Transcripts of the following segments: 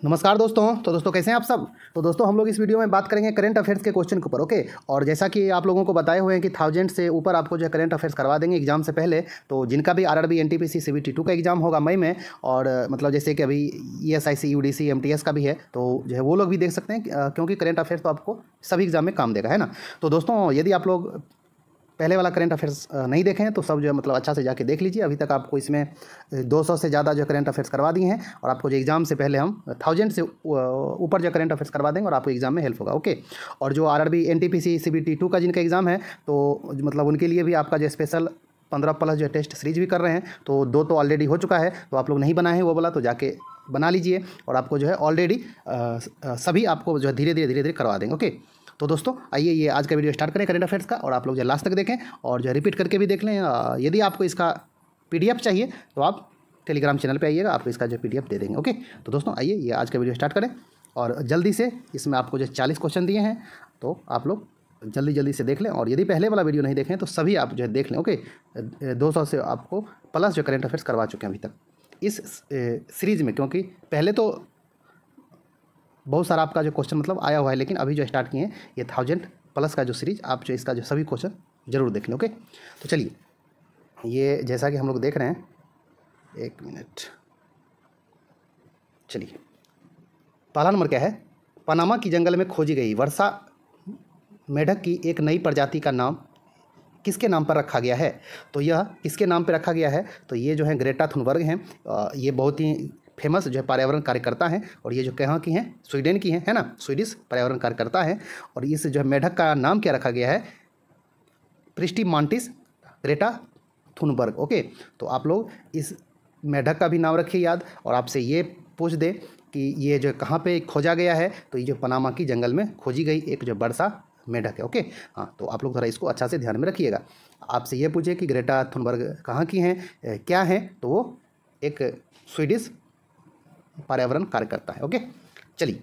नमस्कार दोस्तों। तो दोस्तों कैसे हैं आप सब। तो दोस्तों हम लोग इस वीडियो में बात करेंगे करंट अफेयर्स के क्वेश्चन के ऊपर। ओके, और जैसा कि आप लोगों को बताए हुए हैं कि 1000 से ऊपर आपको जो है करंट अफेयर्स करवा देंगे एग्जाम से पहले। तो जिनका भी आरआरबी एनटीपीसी सीबीटी 2 का एग्जाम होगा मई में, और मतलब जैसे कि अभी ईएसआईसी यूडीसी एमटीएस का भी है, तो जो है वो लोग भी देख सकते हैं क्योंकि करंट अफेयर्स तो आपको सभी एग्जाम में काम देगा, है ना। तो दोस्तों यदि आप लोग पहले वाला करंट अफेयर्स नहीं देखे हैं तो सब जो है मतलब अच्छा से जाके देख लीजिए। अभी तक आपको इसमें 200 से ज़्यादा जो करंट अफेयर्स करवा दिए हैं, और आपको जो एग्ज़ाम से पहले हम 1000 से ऊपर जो करंट अफेयर्स करवा देंगे और आपको एग्ज़ाम में हेल्प होगा। ओके, और जो आरआरबी एनटीपीसी सीबीटी 2 का जिनका एग्ज़ाम है तो मतलब उनके लिए भी आपका जो स्पेशल 15+ जो टेस्ट सीरीज भी कर रहे हैं। तो 2 तो ऑलरेडी हो चुका है, तो आप लोग नहीं बनाए हैं वो वाला तो जाके बना लीजिए, और आपको जो है ऑलरेडी सभी आपको जो है धीरे धीरे करवा देंगे। ओके, तो दोस्तों आइए ये आज का वीडियो स्टार्ट करें करंट अफेयर्स का, और आप लोग जो लास्ट तक देखें और जो है रिपीट करके भी देख लें। यदि आपको इसका पीडीएफ चाहिए तो आप टेलीग्राम चैनल पे आइएगा, आपको इसका जो पीडीएफ दे देंगे। ओके, तो दोस्तों आइए ये आज का वीडियो स्टार्ट करें, और जल्दी से इसमें आपको जो 40 क्वेश्चन दिए हैं, तो आप लोग जल्दी से देख लें। और यदि पहले वाला वीडियो नहीं देखें तो सभी आप जो है देख लें। ओके, 200 से आपको प्लस जो करंट अफेयर्स करवा चुके हैं अभी तक इस सीरीज़ में, क्योंकि पहले तो बहुत सारा आपका जो क्वेश्चन मतलब आया हुआ है, लेकिन अभी जो स्टार्ट किए हैं ये 1000+ का जो सीरीज, आप जो इसका जो सभी क्वेश्चन जरूर देख लें। ओके, तो चलिए ये जैसा कि हम लोग देख रहे हैं, एक मिनट, चलिए पहला नंबर क्या है। पनामा की जंगल में खोजी गई वर्षा मेढक की एक नई प्रजाति का नाम किसके नाम पर रखा गया है। तो यह किसके नाम पर रखा गया है, तो ये जो है ग्रेटा थुनबर्ग हैं। ये बहुत ही फेमस जो है पर्यावरण कार्यकर्ता हैं, और ये जो कहाँ की हैं, स्वीडन की हैं, है ना, स्वीडिश पर्यावरण कार्यकर्ता हैं। और इस जो है मेढक का नाम क्या रखा गया है, प्रिस्टीमांटिस ग्रेटा थुनबर्ग। ओके, तो आप लोग इस मेढक का भी नाम रखिए याद, और आपसे ये पूछ दे कि ये जो कहाँ पे खोजा गया है, तो ये जो पनामा की जंगल में खोजी गई एक जो वर्षा मेढक है। ओके, हाँ, तो आप लोग थोड़ा इसको अच्छा से ध्यान में रखिएगा। आपसे ये पूछे कि ग्रेटा थुनबर्ग कहाँ की हैं, क्या हैं, तो वो एक स्वीडिश पर्यावरण कार्यकर्ता है। ओके, चलिए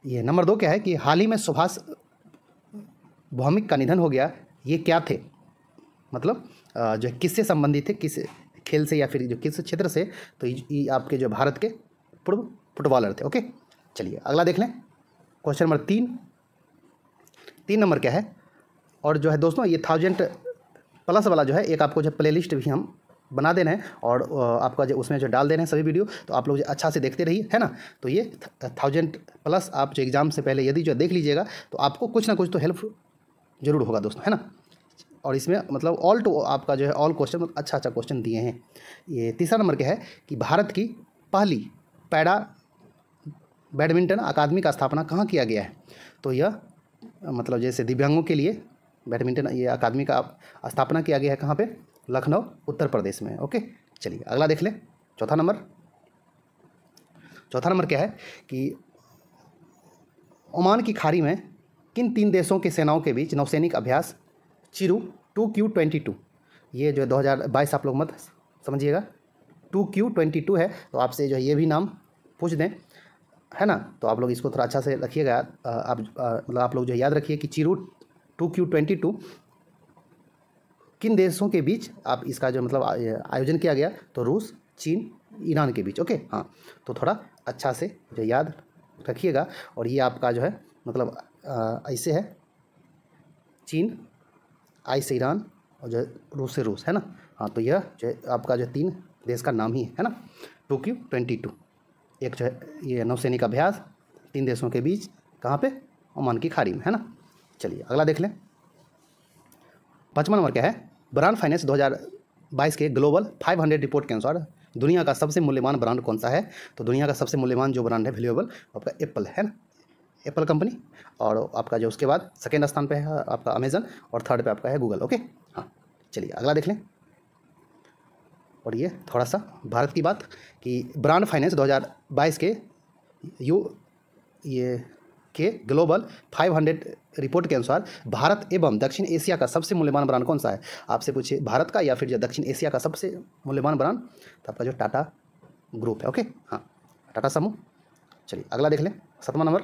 ये नंबर 2 क्या है कि हाल ही में सुभाष भौमिक का निधन हो गया, ये क्या थे, मतलब जो किससे संबंधित थे, किस खेल से या फिर जो किस क्षेत्र से, तो ये आपके जो भारत के पूर्व फुटबॉलर थे। ओके, चलिए अगला देख लें, क्वेश्चन नंबर 3 नंबर क्या है। और जो है दोस्तों ये 1000+ वाला जो है एक आपको जो प्लेलिस्ट भी हम बना देना है, और आपका जो उसमें जो डाल देना है सभी वीडियो, तो आप लोग जो अच्छा से देखते रहिए, है ना। तो ये 1000+ आप जो एग्ज़ाम से पहले यदि जो देख लीजिएगा तो आपको कुछ ना कुछ तो हेल्प जरूर होगा दोस्तों, है ना। और इसमें मतलब ऑल टू आपका जो है ऑल क्वेश्चन मतलब अच्छा क्वेश्चन दिए हैं। ये तीसरा नंबर क्या है कि भारत की पहली पैरा बैडमिंटन अकादमी का स्थापना कहाँ किया गया है। तो यह मतलब जैसे दिव्यांगों के लिए बैडमिंटन ये अकादमी का स्थापना किया गया है, कहाँ पे, लखनऊ उत्तर प्रदेश में। ओके, चलिए अगला देख लें, चौथा नंबर क्या है कि ओमान की खाड़ी में किन 3 देशों के सेनाओं के बीच नौसैनिक अभ्यास चिरू 2Q22, ये जो 2022 आप लोग मत समझिएगा, 2Q22 है, तो आपसे जो है ये भी नाम पूछ दें, है ना। तो आप लोग इसको थोड़ा अच्छा से रखिएगा, आप मतलब आप लोग जो याद रखिए कि चिरू 2Q22 किन देशों के बीच आप इसका जो मतलब आयोजन किया गया, तो रूस, चीन, ईरान के बीच। ओके, हाँ, तो थोड़ा अच्छा से जो याद रखिएगा। और ये आपका जो है मतलब ऐसे है, चीन, आई से ईरान, और जो रूस से रूस, है ना। हाँ, तो यह जो आपका जो 3 देश का नाम ही है ना, 2Q22, एक जो है ये नौसैनिक अभ्यास 3 देशों के बीच, कहाँ पे, ओमान की खाड़ी में, है ना। चलिए अगला देख लें, 5वां नंबर क्या है। ब्रांड फाइनेंस 2022 के ग्लोबल 500 रिपोर्ट के अनुसार दुनिया का सबसे मूल्यवान ब्रांड कौन सा है। तो दुनिया का सबसे मूल्यवान जो ब्रांड है वैल्यूएबल, आपका एप्पल है ना, एप्पल कंपनी। और आपका जो उसके बाद सेकेंड स्थान पे है आपका अमेजन, और थर्ड पे आपका है गूगल। ओके, हाँ, चलिए अगला देख लें। और ये थोड़ा सा भारत की बात कि ब्रांड फाइनेंस 2022 के के ग्लोबल 500 रिपोर्ट के अनुसार भारत एवं दक्षिण एशिया का सबसे मूल्यवान ब्रांड कौन सा है। आपसे पूछिए भारत का या फिर जो दक्षिण एशिया का सबसे मूल्यवान ब्रांड, तो आपका जो टाटा ग्रुप है। ओके, हाँ, टाटा समूह। चलिए अगला देख लें, 7वां नंबर,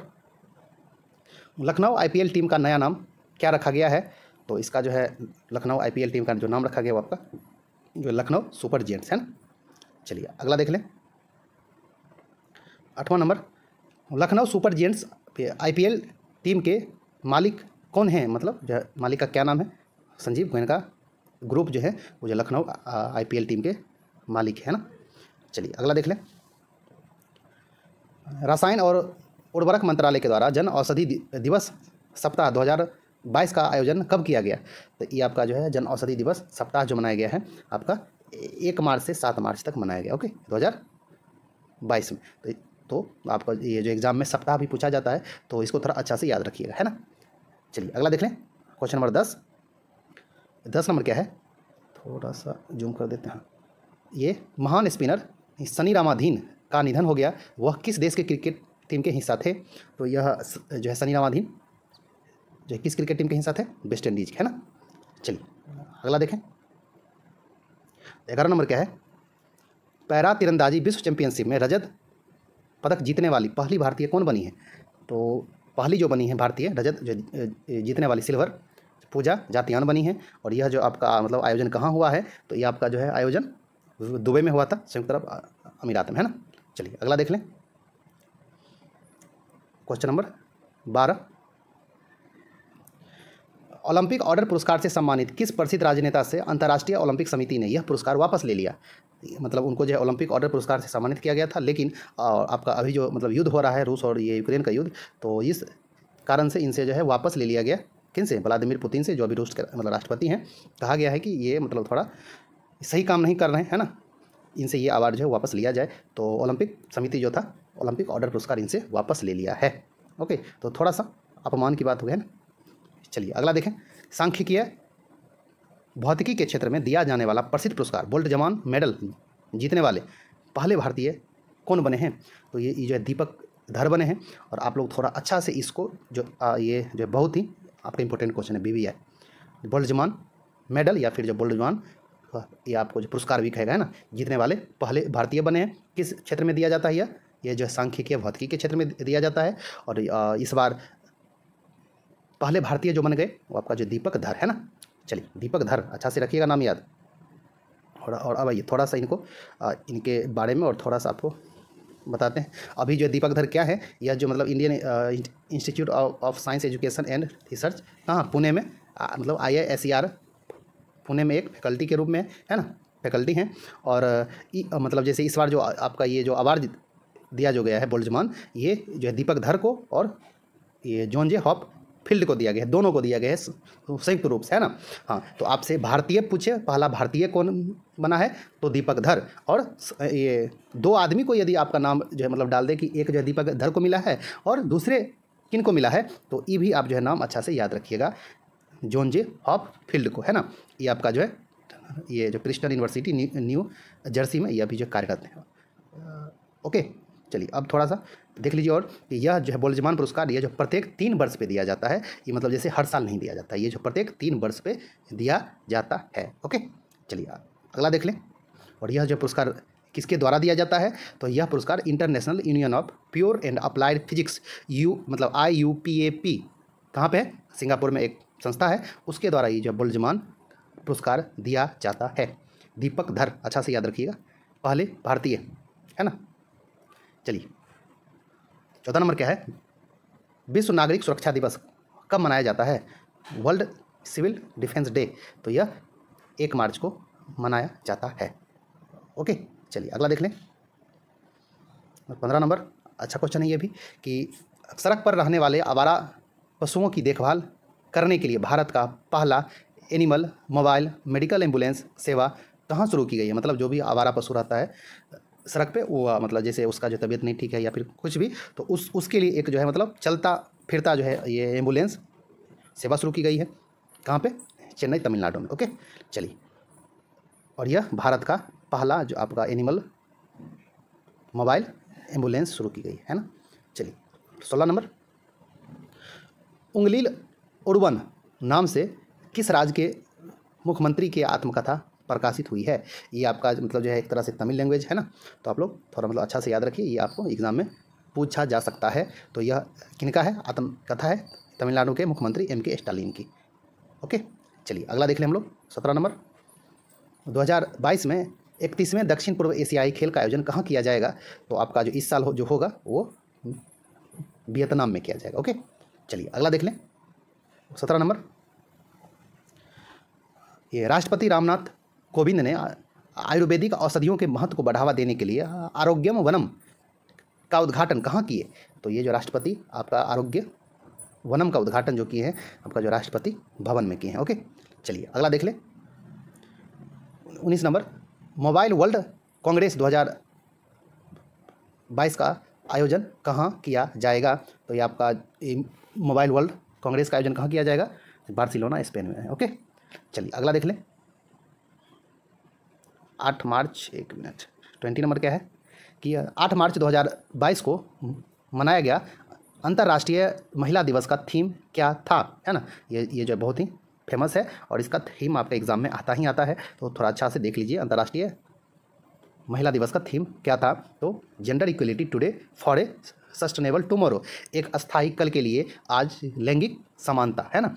लखनऊ आईपीएल टीम का नया नाम क्या रखा गया है। तो इसका जो है लखनऊ आईपीएल टीम का जो नाम रखा गया वो आपका जो लखनऊ सुपर जायंट्स है ना। चलिए अगला देख लें, 8वां नंबर, Lucknow super giants IPL team के मालिक कौन हैं, मतलब जो मालिक का क्या नाम है? संजीव गोयनका ग्रुप जो है वो जो लखनऊ IPL टीम के मालिक है ना। चलिए अगला देख लें। रसायन और उर्वरक मंत्रालय के द्वारा जन औषधि दिवस सप्ताह 2022 का आयोजन कब किया गया? तो ये आपका जो है जन औषधि दिवस सप्ताह जो मनाया गया है आपका 1 मार्च से 7 मार्च तक मनाया गया, ओके, 2022 में। तो आपका ये जो एग्ज़ाम में सप्ताह भी पूछा जाता है तो इसको थोड़ा अच्छा से याद रखिएगा, है ना। चलिए अगला देख लें। क्वेश्चन नंबर 10 नंबर क्या है, थोड़ा सा जूम कर देते हैं। ये महान स्पिनर सनी रामाधीन का निधन हो गया, वह किस देश के क्रिकेट टीम के हिस्सा थे? तो यह जो है सनी रामाधीन जो है किस क्रिकेट टीम के हिस्सा थे? वेस्ट इंडीज, है ना। चलिए अगला देखें। 11 नंबर क्या है, पैरा तीरंदाजी विश्व चैंपियनशिप में रजत पदक जीतने वाली पहली भारतीय कौन बनी है? तो पहली जो बनी है भारतीय रजत जो जीतने वाली सिल्वर, पूजा जातियान बनी है। और यह जो आपका मतलब आयोजन कहाँ हुआ है? तो ये आपका जो है आयोजन दुबई में हुआ था, संयुक्त अरब अमीरात में, है ना। चलिए अगला देख लें। क्वेश्चन नंबर 12, ओलंपिक ऑर्डर पुरस्कार से सम्मानित किस प्रसिद्ध राजनेता से अंतर्राष्ट्रीय ओलंपिक समिति ने यह पुरस्कार वापस ले लिया? मतलब उनको जो है ओलंपिक ऑर्डर पुरस्कार से सम्मानित किया गया था, लेकिन आपका अभी जो मतलब युद्ध हो रहा है रूस और ये यूक्रेन का युद्ध, तो इस कारण से इनसे जो है वापस ले लिया गया। किन से? व्लादिमीर पुतिन से, जो अभी रूस के मतलब राष्ट्रपति हैं। कहा गया है कि ये मतलब थोड़ा सही काम नहीं कर रहे हैं, है ना, इनसे ये अवार्ड जो है वापस लिया जाए। तो ओलंपिक समिति जो था ओलंपिक ऑर्डर पुरस्कार इनसे वापस ले लिया है, ओके। तो थोड़ा सा अपमान की बात हो गई, है ना। चलिए अगला देखें। सांख्यिकीय भौतिकी के क्षेत्र में दिया जाने वाला प्रसिद्ध पुरस्कार बोल्ट्जमान मेडल जीतने वाले पहले भारतीय कौन बने हैं? तो ये जो है दीपक धर बने हैं। और आप लोग थोड़ा अच्छा से इसको जो ये जो बहुत ही आपका इंपॉर्टेंट क्वेश्चन है, BBI बोल्ट्जमान मेडल या फिर जो बोल्ट्जमान ये आपको जो पुरस्कार भी कहेगा, है ना, जीतने वाले पहले भारतीय बने हैं। किस क्षेत्र में दिया जाता है? ये जो है सांख्यिकीय भौतिकी के क्षेत्र में दिया जाता है। और इस बार पहले भारतीय जो बन गए वो आपका जो दीपक धर, है ना। चलिए दीपक धर अच्छा से रखिएगा नाम याद। और अब आइए थोड़ा सा इनको इनके बारे में और थोड़ा सा आपको बताते हैं। अभी जो दीपक धर क्या है, यह जो मतलब Indian institute of science education and research कहाँ पुणे में मतलब IISER पुणे में एक फैकल्टी के रूप में, है ना, फैकल्टी हैं। और मतलब जैसे इस बार जो आपका ये जो अवार्ड दिया जो गया है बोल्ट्जमान, ये जो है दीपक धर को और ये जॉन जे हॉप फील्ड को दिया गया है, दोनों को दिया गया है संयुक्त रूप से, है ना। हाँ, तो आपसे भारतीय पूछे पहला भारतीय कौन बना है? तो दीपक धर। और ये 2 आदमी को यदि आपका नाम जो है मतलब डाल दे कि एक जो है दीपक धर को मिला है और दूसरे किन को मिला है, तो ये भी आप जो है नाम अच्छा से याद रखिएगा, जॉन जे हॉप फील्ड को, है ना। ये आपका जो है ये जो प्रिंसटन यूनिवर्सिटी न्यू जर्सी में यह भी जो कार्यरत है, ओके। चलिए अब थोड़ा सा देख लीजिए। और यह जो है बोल्ट्जमान पुरस्कार ये जो प्रत्येक 3 वर्ष पे दिया जाता है, ये मतलब जैसे हर साल नहीं दिया जाता, ये जो प्रत्येक 3 वर्ष पे दिया जाता है, ओके। चलिए अगला देख लें। और यह जो पुरस्कार किसके द्वारा दिया जाता है? तो यह पुरस्कार international union of pure and applied physics मतलब IUPAP कहाँ पे है? सिंगापुर में एक संस्था है, उसके द्वारा ये जो बोल्ट्जमान पुरस्कार दिया जाता है। दीपक धर अच्छा से याद रखिएगा, पहले भारतीय, है ना। चलिए 14 नंबर क्या है, विश्व नागरिक सुरक्षा दिवस कब मनाया जाता है? वर्ल्ड सिविल डिफेंस डे, तो यह 1 मार्च को मनाया जाता है, ओके। चलिए अगला देख लें। 15 नंबर अच्छा क्वेश्चन है ये भी कि सड़क पर रहने वाले आवारा पशुओं की देखभाल करने के लिए भारत का पहला एनिमल मोबाइल मेडिकल एम्बुलेंस सेवा कहाँ शुरू की गई है? मतलब जो भी आवारा पशु रहता है सड़क पे, वो मतलब जैसे उसका जो तबीयत नहीं ठीक है या फिर कुछ भी, तो उसके लिए एक जो है मतलब चलता फिरता जो है ये एम्बुलेंस सेवा शुरू की गई है। कहाँ पे? चेन्नई तमिलनाडु में, ओके। चलिए, और यह भारत का पहला जो आपका एनिमल मोबाइल एम्बुलेंस शुरू की गई है ना। चलिए 16 नंबर, उंगलील उड़वन नाम से किस राज्य के मुख्यमंत्री की आत्मकथा प्रकाशित हुई है? ये आपका मतलब जो है एक तरह से तमिल लैंग्वेज है ना, तो आप लोग थोड़ा मतलब अच्छा से याद रखिए, ये आपको एग्जाम में पूछा जा सकता है। तो यह किनका है? आत्मकथा है तमिलनाडु के मुख्यमंत्री MK स्टालिन की, ओके। चलिए अगला देख लें हम लोग 17 नंबर, 2022 में 31वें दक्षिण पूर्व एशियाई खेल का आयोजन कहाँ किया जाएगा? तो आपका जो इस साल जो होगा वो वियतनाम में किया जाएगा। ओके, चलिए अगला देख लें। 17 नंबर, ये राष्ट्रपति रामनाथ कोविंद ने आयुर्वेदिक औषधियों के महत्व को बढ़ावा देने के लिए आरोग्यम वनम का उद्घाटन कहाँ किए? तो ये जो राष्ट्रपति आपका आरोग्य वनम का उद्घाटन जो किए हैं आपका जो राष्ट्रपति भवन में किए हैं। ओके, चलिए अगला देख लें। 19 नंबर, मोबाइल वर्ल्ड कांग्रेस 2022 का आयोजन कहाँ किया जाएगा? तो ये आपका मोबाइल वर्ल्ड कांग्रेस का आयोजन कहाँ किया जाएगा? बार्सिलोना, स्पेन में है। ओके, चलिए अगला देख लें। 8 मार्च, एक मिनट, 20 नंबर क्या है कि 8 मार्च 2022 को मनाया गया अंतर्राष्ट्रीय महिला दिवस का थीम क्या था? है ना, ये जो बहुत ही फेमस है और इसका थीम आपके एग्जाम में आता ही आता है, तो थोड़ा अच्छा से देख लीजिए। अंतर्राष्ट्रीय महिला दिवस का थीम क्या था? तो gender equality today for a sustainable tomorrow, एक अस्थायी कल के लिए आज लैंगिक समानता, है ना।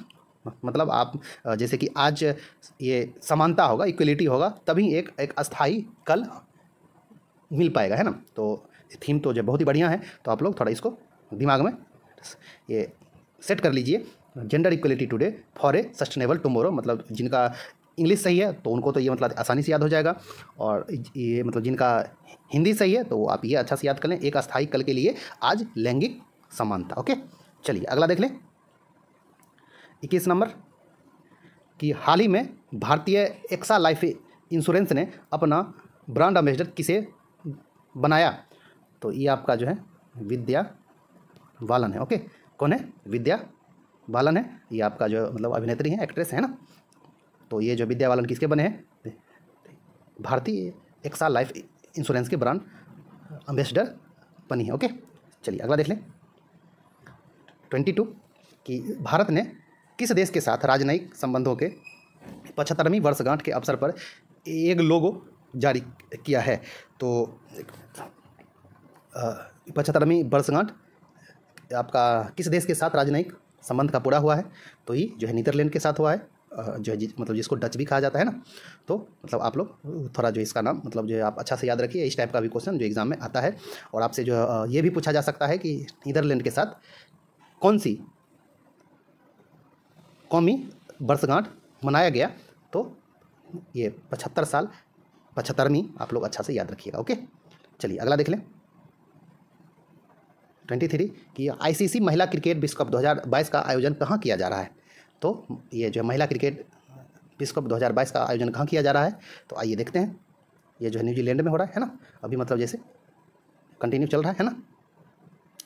मतलब आप जैसे कि आज ये समानता होगा, इक्वलिटी होगा, तभी एक अस्थायी कल मिल पाएगा, है ना। तो थीम तो जो बहुत ही बढ़िया है, तो आप लोग थोड़ा इसको दिमाग में ये सेट कर लीजिए। Gender equality today for a sustainable tomorrow, मतलब जिनका इंग्लिश सही है तो उनको तो ये मतलब आसानी से याद हो जाएगा, और ये मतलब जिनका हिंदी सही है तो आप ये अच्छा से याद कर लें, एक अस्थायी कल के लिए आज लैंगिक समानता। ओके, चलिए अगला देख लें। 21 नंबर कि हाल ही में भारतीय एक्सा लाइफ इंश्योरेंस ने अपना ब्रांड एम्बेसडर किसे बनाया? तो ये आपका जो है विद्या बालन है। ओके, कौन है? विद्या बालन है। ये आपका जो मतलब अभिनेत्री है, एक्ट्रेस है ना। तो ये जो विद्या बालन किसके बने हैं? भारतीय एक्सा लाइफ इंश्योरेंस के ब्रांड एम्बेसडर बनी है। ओके, चलिए अगला देख लें। 22 कि भारत ने किस देश के साथ राजनयिक संबंधों के 75वीं वर्षगांठ के अवसर पर एक लोगो जारी किया है? तो 75वीं वर्षगांठ आपका किस देश के साथ राजनयिक संबंध का पूरा हुआ है? तो ये जो है नीदरलैंड के साथ हुआ है, जो है मतलब जिसको डच भी कहा जाता है ना। तो मतलब आप लोग थोड़ा जो इसका नाम मतलब जो है आप अच्छा से याद रखिए, इस टाइप का भी क्वेश्चन जो एग्जाम में आता है। और आपसे जो ये भी पूछा जा सकता है कि नीदरलैंड के साथ कौन सी कौमी वर्षगांठ मनाया गया? तो ये 75वीं आप लोग अच्छा से याद रखिएगा। ओके, चलिए अगला देख लें। 23 कि आईसीसी महिला क्रिकेट विश्व कप 2022 का आयोजन कहाँ किया जा रहा है? तो ये जो महिला क्रिकेट विश्व कप 2022 का आयोजन कहाँ किया जा रहा है? तो आइए देखते हैं। ये जो है न्यूजीलैंड में हो रहा है ना, अभी मतलब जैसे कंटिन्यू चल रहा है ना।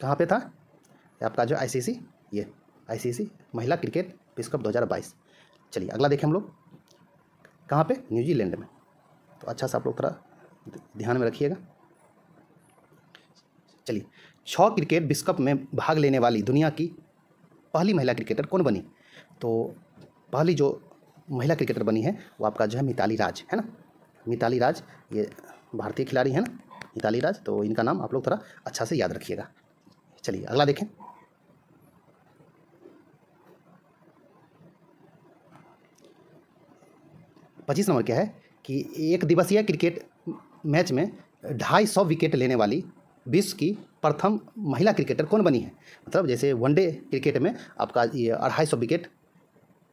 कहाँ पे था ये आपका जो आईसीसी, ये आईसीसी महिला क्रिकेट विश्व कप 2022। चलिए अगला देखें हम लोग, कहाँ पे? न्यूजीलैंड में। तो अच्छा सा आप लोग थोड़ा ध्यान में रखिएगा। चलिए, 6 क्रिकेट विश्व कप में भाग लेने वाली दुनिया की पहली महिला क्रिकेटर कौन बनी? तो पहली जो महिला क्रिकेटर बनी है वो आपका जो है मिताली राज, है ना। मिताली राज ये भारतीय खिलाड़ी है ना, मिताली राज। तो इनका नाम आप लोग थोड़ा अच्छा से याद रखिएगा। चलिए अगला देखें। 25 नंबर क्या है कि एक दिवसीय क्रिकेट मैच में 250 विकेट लेने वाली विश्व की प्रथम महिला क्रिकेटर कौन बनी है? मतलब जैसे वनडे क्रिकेट में आपका ये 250 विकेट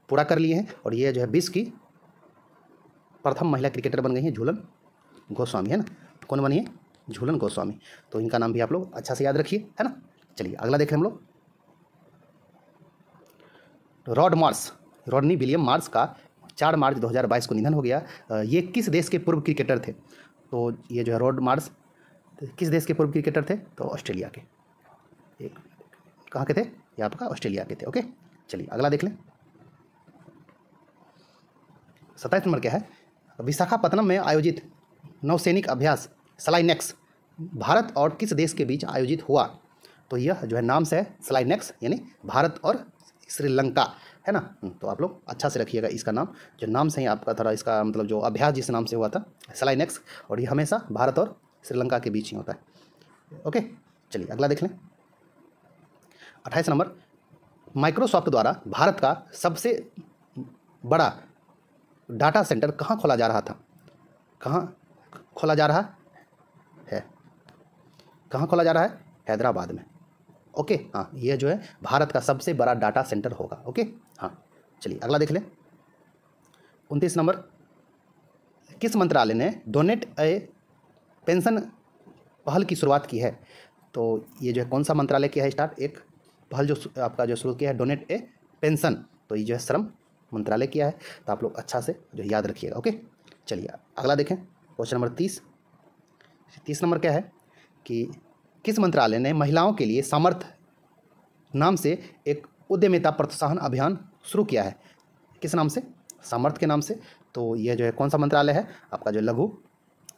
पूरा कर लिए हैं, और ये जो है विश्व की प्रथम महिला क्रिकेटर बन गई हैं झूलन गोस्वामी, है ना। कौन बनी है? झूलन गोस्वामी। तो इनका नाम भी आप लोग अच्छा से याद रखिए, है ना। चलिए अगला देखें हम लोग। रॉडनी विलियम मार्श का 4 मार्च 2022 को निधन हो गया। ये किस देश के पूर्व क्रिकेटर थे? तो ये जो है रॉड मार्श किस देश के पूर्व क्रिकेटर थे? तो ऑस्ट्रेलिया के। एक कहाँ के थे? ये आपका ऑस्ट्रेलिया के थे। ओके, चलिए अगला देख लें। 27 नंबर क्या है? विशाखापत्तनम में आयोजित नौसैनिक अभ्यास स्लाइनेक्स भारत और किस देश के बीच आयोजित हुआ? तो यह जो है नाम से है स्लाइनेक्स, यानी भारत और श्रीलंका, है ना। तो आप लोग अच्छा से रखिएगा इसका नाम, जो नाम से ही आपका थोड़ा इसका मतलब जो अभ्यास जिस नाम से हुआ था स्लाइनेक्स, और ये हमेशा भारत और श्रीलंका के बीच ही होता है। ओके, चलिए अगला देख लें। 28 नंबर, माइक्रोसॉफ्ट द्वारा भारत का सबसे बड़ा डाटा सेंटर कहाँ खोला जा रहा था? कहाँ खोला जा रहा है? कहाँ खोला जा रहा है? हैदराबाद में। ओके। हाँ, ये जो है भारत का सबसे बड़ा डाटा सेंटर होगा। ओके। हाँ, चलिए अगला देख लें। 29 नंबर, किस मंत्रालय ने डोनेट ए पेंशन पहल की शुरुआत की है? तो ये जो है कौन सा मंत्रालय किया है स्टार्ट एक पहल जो आपका जो शुरू किया है डोनेट ए पेंशन, तो ये जो है श्रम मंत्रालय किया है। तो आप लोग अच्छा से जो याद रखिएगा। ओके, चलिए अगला देखें। क्वेश्चन नंबर 30 नंबर क्या है कि किस मंत्रालय ने महिलाओं के लिए सामर्थ्य नाम से एक उद्यमिता प्रोत्साहन अभियान शुरू किया है? किस नाम से? सामर्थ्य के नाम से। तो ये जो है कौन सा मंत्रालय है? आपका जो लघु,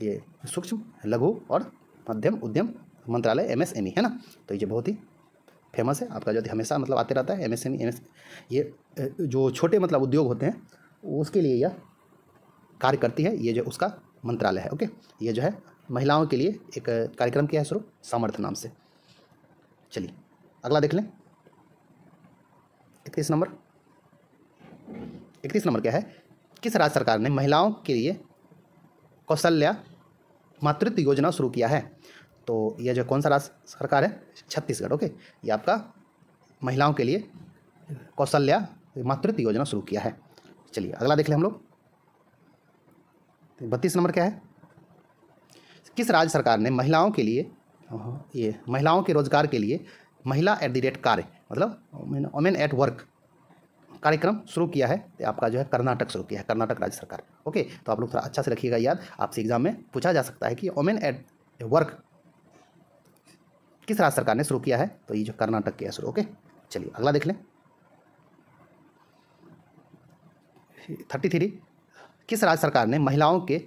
ये सूक्ष्म लघु और मध्यम उद्यम मंत्रालय, MSME है ना। तो ये बहुत ही फेमस है आपका, जो हमेशा मतलब आते रहता है MSME। ये जो छोटे मतलब उद्योग होते हैं उसके लिए यह कार्य करती है, ये जो उसका मंत्रालय है। ओके, ये जो है महिलाओं के लिए एक कार्यक्रम किया है शुरू सामर्थ्य नाम से। चलिए अगला देख लें। 31 नंबर क्या है? किस राज्य सरकार ने महिलाओं के लिए कौशल्या मातृत्व योजना शुरू किया है? तो यह जो कौन सा राज्य सरकार है? छत्तीसगढ़। ओके, ये आपका महिलाओं के लिए कौशल्या मातृत्व योजना शुरू किया है। चलिए अगला देख लें हम लोग। 32 नंबर क्या है? किस राज्य सरकार ने महिलाओं के लिए ये महिलाओं के रोजगार के लिए महिला @ कार्य मतलब वुमेन एट वर्क कार्यक्रम शुरू किया है? तो आपका जो है कर्नाटक शुरू किया है, कर्नाटक राज्य सरकार। ओके, तो आप लोग थोड़ा अच्छा से रखिएगा याद, आपसे एग्जाम में पूछा जा सकता है कि वुमेन एट वर्क किस राज्य सरकार ने शुरू किया है? तो ये जो कर्नाटक किया शुरू। ओके, चलिए अगला देख लें। 33, किस राज्य सरकार ने महिलाओं के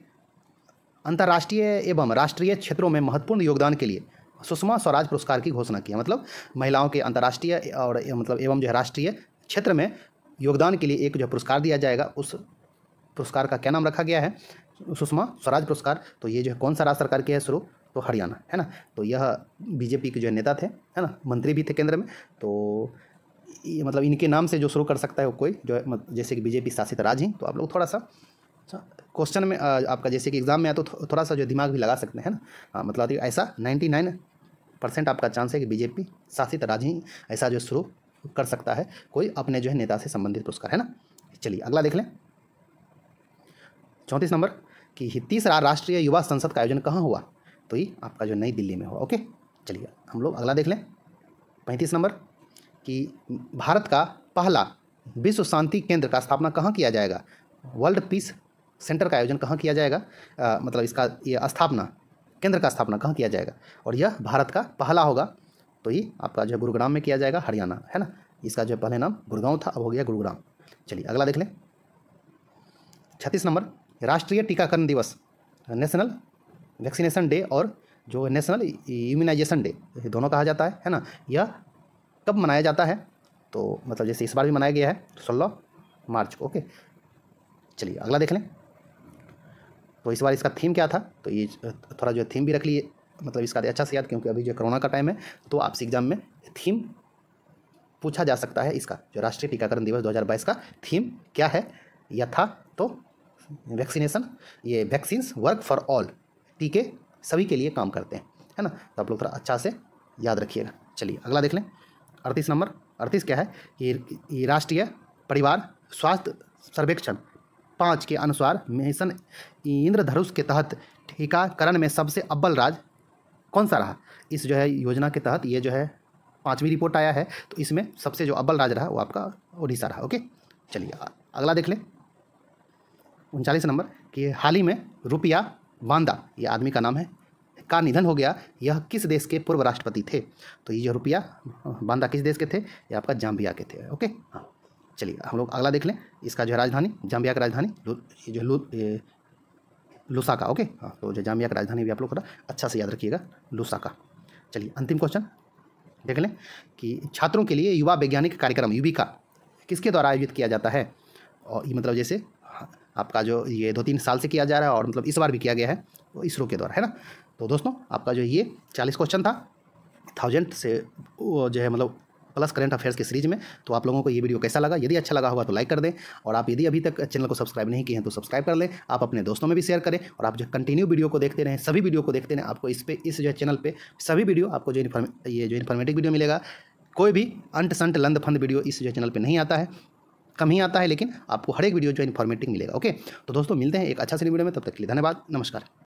अंतर्राष्ट्रीय एवं राष्ट्रीय क्षेत्रों में महत्वपूर्ण योगदान के लिए सुषमा स्वराज पुरस्कार की घोषणा की है? मतलब महिलाओं के अंतर्राष्ट्रीय और मतलब एवं जो है राष्ट्रीय क्षेत्र में योगदान के लिए एक जो पुरस्कार दिया जाएगा, उस पुरस्कार का क्या नाम रखा गया है? सुषमा स्वराज पुरस्कार। तो ये जो है कौन सा राज्य सरकार की है शुरू? तो हरियाणा है ना। तो यह बीजेपी के जो नेता थे है ना, मंत्री भी थे केंद्र में। तो ये मतलब इनके नाम से जो शुरू कर सकता है वो कोई जो है जैसे कि बीजेपी शासित राज्य ही। तो आप लोग थोड़ा सा क्वेश्चन में आपका जैसे कि एग्जाम में आया तो थोड़ा सा जो दिमाग भी लगा सकते हैं ना। हाँ, मतलब ऐसा 99% आपका चांस है कि बीजेपी शासित राज्य ही ऐसा जो शुरू कर सकता है कोई अपने जो है नेता से संबंधित पुरस्कार है ना। चलिए अगला देख लें। 34 नंबर कि 30वां राष्ट्रीय युवा संसद का आयोजन कहाँ हुआ? तो ये आपका जो नई दिल्ली में हुआ। ओके, चलिए हम लोग अगला देख लें। 35 नंबर कि भारत का पहला विश्व शांति केंद्र का स्थापना कहाँ किया जाएगा? वर्ल्ड पीस सेंटर का आयोजन कहाँ किया जाएगा? मतलब इसका ये स्थापना केंद्र का स्थापना कहाँ किया जाएगा? और यह भारत का पहला होगा। तो ये आपका जो है गुरुग्राम में किया जाएगा, हरियाणा है ना। इसका जो पहले नाम गुड़गांव था, अब हो गया गुरुग्राम। चलिए अगला देख लें। 36 नंबर राष्ट्रीय टीकाकरण दिवस, नेशनल वैक्सीनेशन डे और जो नेशनल इम्यूनाइजेशन डे, दोनों कहा जाता है ना। यह कब मनाया जाता है? तो मतलब जैसे इस बार भी मनाया गया है 16 मार्च को। ओके, चलिए अगला देख लें। तो इस बार इसका थीम क्या था? तो ये थोड़ा जो थीम भी रख लिए, मतलब इसका अच्छा से याद, क्योंकि अभी जो कोरोना का टाइम है तो आपसे एग्जाम में थीम पूछा जा सकता है। इसका जो राष्ट्रीय टीकाकरण दिवस 2022 का थीम क्या है? यह था तो वैक्सीनेशन, ये वैक्सीन्स वर्क फॉर ऑल, टीके सभी के लिए काम करते हैं है ना। तो आप लोग थोड़ा अच्छा से याद रखिएगा। चलिए अगला देख लें। 38 नंबर, 38 क्या है? ये राष्ट्रीय परिवार स्वास्थ्य सर्वेक्षण 5 के अनुसार मिशन इंद्रधनुष के तहत टीकाकरण में सबसे अव्वल राज्य कौन सा रहा? इस जो है योजना के तहत ये जो है 5वीं रिपोर्ट आया है, तो इसमें सबसे जो अव्वल राज्य रहा वो आपका उड़ीसा रहा। ओके, चलिए अगला देख लें। 39 नंबर कि हाल ही में रुपया बांदा, ये आदमी का नाम है, का निधन हो गया। यह किस देश के पूर्व राष्ट्रपति थे? तो ये जो रुपया बांदा किस देश के थे? ये आपका जाम्बिया के थे। ओके, हाँ, चलिए हम लोग अगला देख लें। इसका जो राजधानी, जाम्बिया की राजधानी ये जो लुसाका। ओके, हाँ, तो जो जाम्बिया की राजधानी भी आप लोग थोड़ा अच्छा से याद रखिएगा, लुसाका। चलिए अंतिम क्वेश्चन देख लें कि छात्रों के लिए युवा वैज्ञानिक कार्यक्रम युविका किसके द्वारा आयोजित किया जाता है? और ये मतलब जैसे आपका जो ये 2-3 साल से किया जा रहा है और मतलब इस बार भी किया गया है, तो इसरो के द्वारा है ना। तो दोस्तों आपका जो ये 40 क्वेश्चन था, 1000 से वो जो है मतलब प्लस करंट अफेयर्स की सीरीज में। तो आप लोगों को ये वीडियो कैसा लगा? यदि अच्छा लगा होगा तो लाइक कर दें, और आप यदि अभी तक चैनल को सब्सक्राइब नहीं किए हैं तो सब्सक्राइब कर लें। आप अपने दोस्तों में भी शेयर करें, और आप जो कंटिन्यू वीडियो को देखते रहें, सभी वीडियो को देखते रहें। आपको इस जो चैनल पर सभी वीडियो, आपको जो इन्फॉर्मेटिव वीडियो मिलेगा। कोई भी अंट संट लंद फंद वीडियो इस जो चैनल पर नहीं आता है, कम ही आता है, लेकिन आपको हर एक वीडियो जो इन्फॉर्मेटिव मिलेगा। ओके, तो दोस्तों मिलते हैं एक अच्छा सी वीडियो में, तब तक के लिए धन्यवाद, नमस्कार।